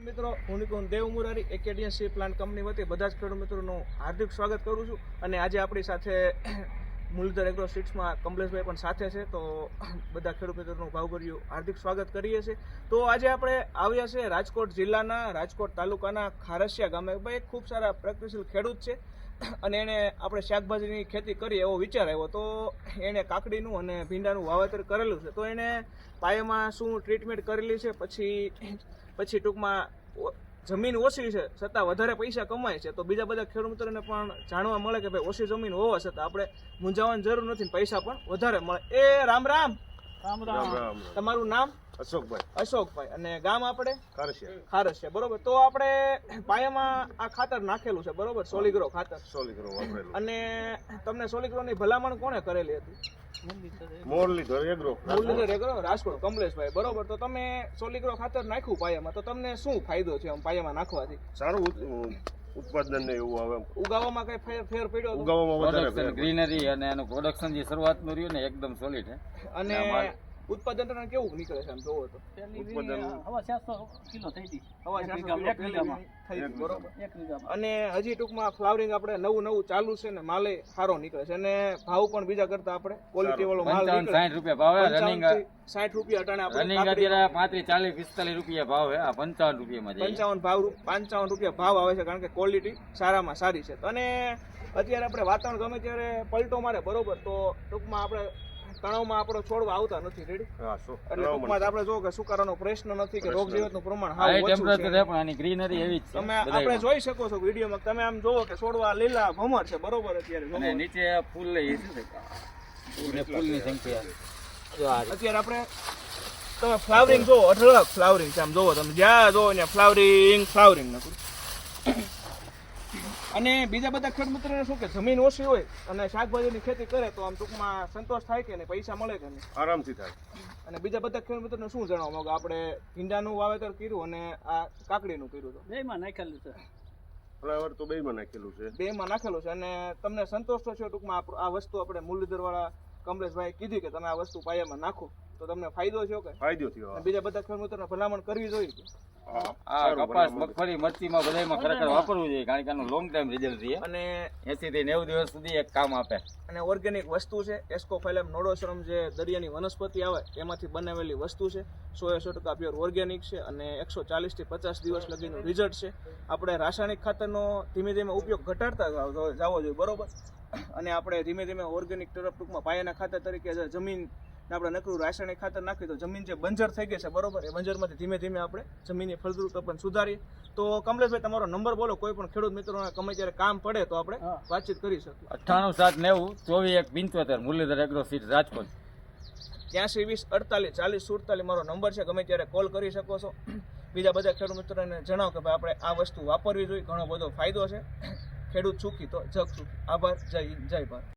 મિત્રો, હું નિકુંજ દેવ Murari એકેડિયા C plant company વતી બધા જ ખેડૂત મિત્રોનું હાર્દિક સ્વાગત કરું છું. અને આજે આપણી સાથે મુરલીધર એગ્રો સીડ્સમાં કમલેશભાઈ પણ સાથે છે, તો બધા ખેડૂત મિત્રોનું ભાવભર્યું હાર્દિક સ્વાગત કરીએ છીએ. તો આજે આપણે આવ્યા છે રાજકોટ જિલ્લાના રાજકોટ તાલુકાના ખારસિયા ગામે. ભાઈ ખૂબ સારા પ્રગતિશીલ ખેડૂત છે અને એણે આપણે શાકભાજીની ખેતી કરી એવો વિચાર આવ્યો. તો એણે કાકડીનું અને ભીંડાનું વાવેતર કરેલું છે. તો એણે પાયામાં શું ટ્રીટમેન્ટ કરેલી છે, પછી ટૂંકમાં જમીન ઓછી છે છતાં વધારે પૈસા કમાય છે. તો બીજા બધા ખેડૂત મિત્રોને પણ જાણવા મળે કે ભાઈ ઓછી જમીન હોવા છતાં આપણે મૂંઝાવાની જરૂર નથી, પૈસા પણ વધારે મળે. એ રામ રામ. રામ રામ. તમારું નામ? અશોકભાઈ. અને ગામ આપણે ખારસિયા. બરોબર. તો આપણે પાયામાં આ ખાતર નાખેલું છે, બરોબર? સોલિગ્રો ખાતર. અને તમને સોલિગ્રોની ભલામણ કોણે કરેલી હતી? મુરલીધર એગ્રો રાજકોટ કમલેશભાઈ. બરોબર. તો તમે સોલિગ્રો ખાતર નાખ્યું પાયામાં, તો તમને શું ફાયદો છે આમ પાયામાં નાખવાથી? સારું ઉત્પાદન ને એવું આવે, ઉગાવામાં કઈ ફેર પડ્યો? ઉગાવામાં વધારે ગ્રીનરી અને એનું પ્રોડક્શન જે શરૂઆતનું રહ્યું ને એકદમ સોલિડ છે. અને ઉત્પાદન કેવું નીકળે છે આમ જોવો તો? અને હજી ટૂંકમાં ફ્લાવરિંગ આપણે નવું ચાલુ છે ને માલે સારો નીકળે છે અને ભાવ પણ બીજા કરતા આપણે ક્વોલિટી વાળો માલ નીકળે. 60 રૂપિયા ભાવ છે. રનિંગ 60 રૂપિયા અટાણે આપણે રનિંગ અત્યારે 35 40 45 રૂપિયા ભાવ છે. આ 55 રૂપિયામાં જાય. 55 રૂપિયા ભાવ આવે છે, કારણ કે ક્વોલિટી સારામાં સારી છે. અને અત્યારે આપણે વાતાવરણ ગમે ત્યારે પલટો મારે, બરોબર, તો ટૂંકમાં આપણે તણાવમાં આપણો છોડવા આવતા નથી. રેડી? એટલે ટૂંકમાં આપણે જો કે સુકારાનો પ્રશ્ન નથી કે રોગ જીવતનું પ્રમાણ હાવ ઓછું ટેમ્પરેચર છે. છે પણ આની ગ્રીનરી એવી જ છે. તમે આપણે જોઈ શકો છો વિડીયોમાં, તમે આમ જોવો કે છોડવા લીલા ભમર છે, બરોબર. અત્યારે અને નીચે ફૂલ લઈ છે, ફૂલની સંખ્યા જો આ અત્યારે આપણે તમે ફ્લાવરિંગ જોવો, અઢળક ફ્લાવરિંગ છે. આમ જોવો તમે જ્યાં જોવો ત્યાં ફ્લાવરિંગ નથી. અને બીજા બધા ખેડૂત મિત્રોને શું કે જમીન ઓછી હોય અને શાકભાજીની ખેતી કરે તો આમ ટૂંકમાં સંતોષ થાય કે નહીં, પૈસા મળે કે નહીં? આરામથી થાય. અને બીજા બધા ખેડૂત મિત્રોને શું જણાવવા માંગો? આપણે ભીંડાનું વાવેતર કર્યું અને આ કાકડીનું કર્યું હતું. બેમાં નાખેલું છે. ફ્લાવર તો બેમાં નાખેલું છે. બેમાં નાખેલું છે. અને તમને સંતોષ તો છે ટૂંકમાં આ વસ્તુ આપણે મુરલીધર વાળા કમલેશભાઈ કીધી કે તમે આ વસ્તુ પાયામાં નાખો તો તમને ફાયદો છે કે ફાયદો થયો? બીજા બધા ખેડૂત મિત્રોને ભલામણ કરવી જોઈએ. આ કપાસ મગફળી મરચીમાં બધામાં ખરેખર વાપરવું જોઈએ, કારણ કે આનું લોંગ ટાઈમ રિઝલ્ટ છે અને 80 થી 90 દિવસ સુધી એક કામ આપે. અને ઓર્ગેનિક વસ્તુ છે. એસ્કોફાઇલમ નોડોસરમ જે દરિયાની વનસ્પતિ આવે એમાંથી બનાવેલી વસ્તુ છે. 100% પ્યોર ઓર્ગેનિક છે અને 140 થી 50 દિવસ લગીનું રિઝલ્ટ છે. આપણે રાસાયણિક ખાતરનો ધીમે ધીમે ઉપયોગ ઘટાડતા જવો જોઈએ, બરોબર. અને આપણે ધીમે ધીમે ઓર્ગેનિક તરફ ટૂંકમાં પાયાના ખાતર તરીકે જમીન આપણે નકરું રાસાયણિક ખાતર નાખીએ તો જમીન જે બંજર થઈ ગઈ છે, બરોબર, એ બંજરમાંથી ધીમે ધીમે આપણે જમીનની ફળદ્રુપતા પણ સુધારીએ. તો કમલેશભાઈ તમારો નંબર બોલો, કોઈ પણ ખેડૂત મિત્રોને ગમે ત્યારે કામ પડે તો આપણે વાતચીત કરી શકીએ. 98 790 24 1 75 મુરલીધર એગ્રો સીડ્સ રાજકોટ. 83 20 48 40 47 મારો નંબર છે. ગમે ત્યારે કોલ કરી શકો છો. બીજા બધા ખેડૂત મિત્રોને જણાવો કે ભાઈ આપણે આ વસ્તુ વાપરવી જોઈએ, ઘણો બધો ફાયદો છે. ખેડૂત સુખી તો જગ સુખી. આભાર. જય હિન્દ, જય ભારત.